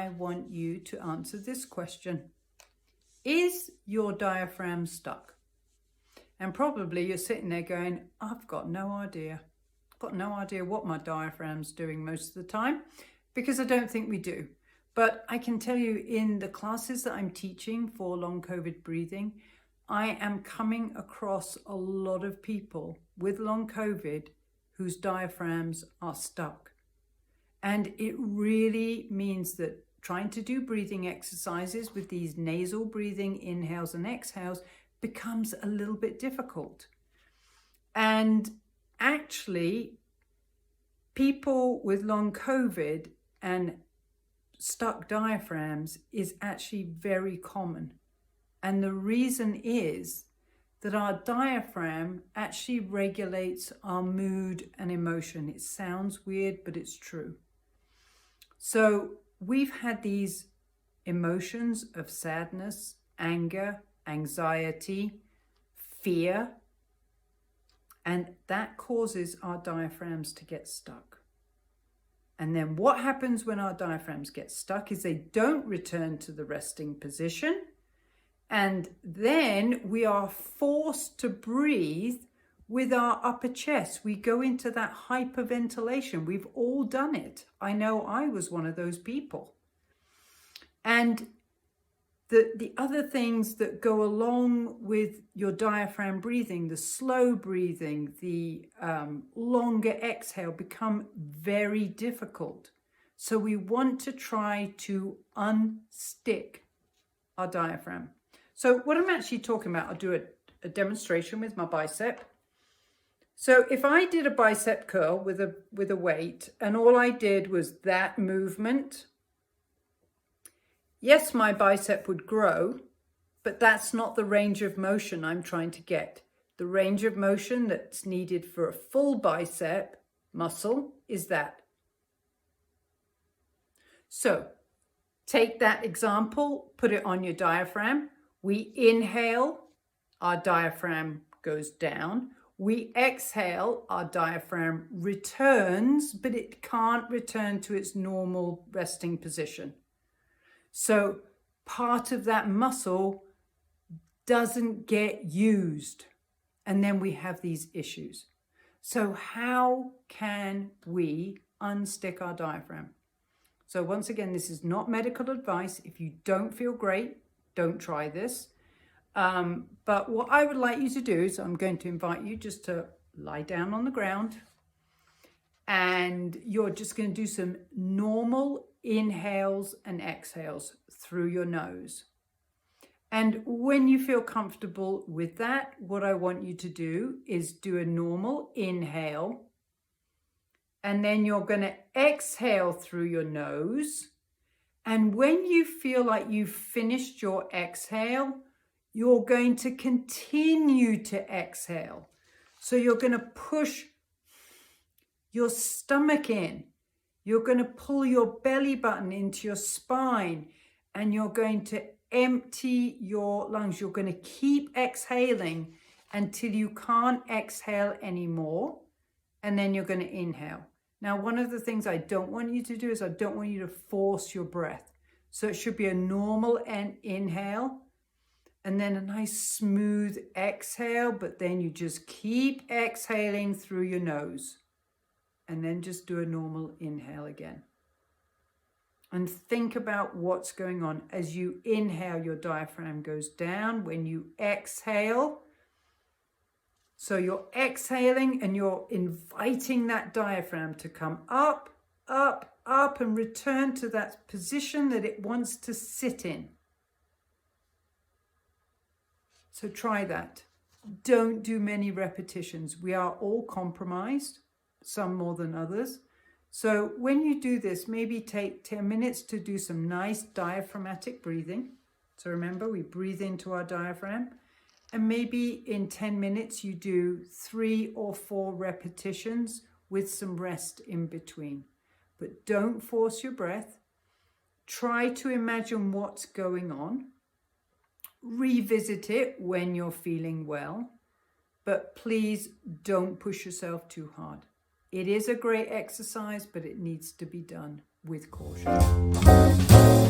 I want you to answer this question. Is your diaphragm stuck? And probably you're sitting there going, I've got no idea. I've got no idea what my diaphragm's doing most of the time, because I don't think we do. But I can tell you, in the classes that I'm teaching for long COVID breathing, I am coming across a lot of people with long COVID whose diaphragms are stuck. And it really means that trying to do breathing exercises with these nasal breathing inhales and exhales becomes a little bit difficult. And actually, people with long COVID and stuck diaphragms is actually very common. And the reason is that our diaphragm actually regulates our mood and emotion. It sounds weird, but it's true. So we've had these emotions of sadness, anger, anxiety, fear, and that causes our diaphragms to get stuck. And then what happens when our diaphragms get stuck is they don't return to the resting position. And then we are forced to breathe with our upper chest. We go into that hyperventilation. We've all done it. I know I was one of those people. And the other things that go along with your diaphragm breathing, the slow breathing, the longer exhale, become very difficult. So we want to try to unstick our diaphragm. So what I'm actually talking about, I'll do a demonstration with my bicep. So if I did a bicep curl with a weight, and all I did was that movement, yes, my bicep would grow, but that's not the range of motion I'm trying to get. The range of motion that's needed for a full bicep muscle is that. So take that example, put it on your diaphragm. We inhale, our diaphragm goes down. We exhale, our diaphragm returns, but it can't return to its normal resting position. So part of that muscle doesn't get used. And then we have these issues. So how can we unstick our diaphragm? So once again, this is not medical advice. If you don't feel great, don't try this. But what I would like you to do is I'm going to invite you just to lie down on the ground. And you're just going to do some normal inhales and exhales through your nose. And when you feel comfortable with that, what I want you to do is do a normal inhale. And then you're going to exhale through your nose. And when you feel like you've finished your exhale, you're going to continue to exhale. So you're going to push your stomach in. You're going to pull your belly button into your spine, and you're going to empty your lungs. You're going to keep exhaling until you can't exhale anymore, and then you're going to inhale. Now, one of the things I don't want you to do is I don't want you to force your breath. So it should be a normal inhale, and then a nice smooth exhale, but then you just keep exhaling through your nose. And then just do a normal inhale again. And think about what's going on. As you inhale, your diaphragm goes down. When you exhale, so you're exhaling and you're inviting that diaphragm to come up, up, up, and return to that position that it wants to sit in. So try that. Don't do many repetitions. We are all compromised, some more than others. So when you do this, maybe take 10 minutes to do some nice diaphragmatic breathing. So remember, we breathe into our diaphragm. And maybe in 10 minutes, you do 3 or 4 repetitions with some rest in between. But don't force your breath. Try to imagine what's going on. Revisit it when you're feeling well. But please don't push yourself too hard. It is a great exercise, but it needs to be done with caution.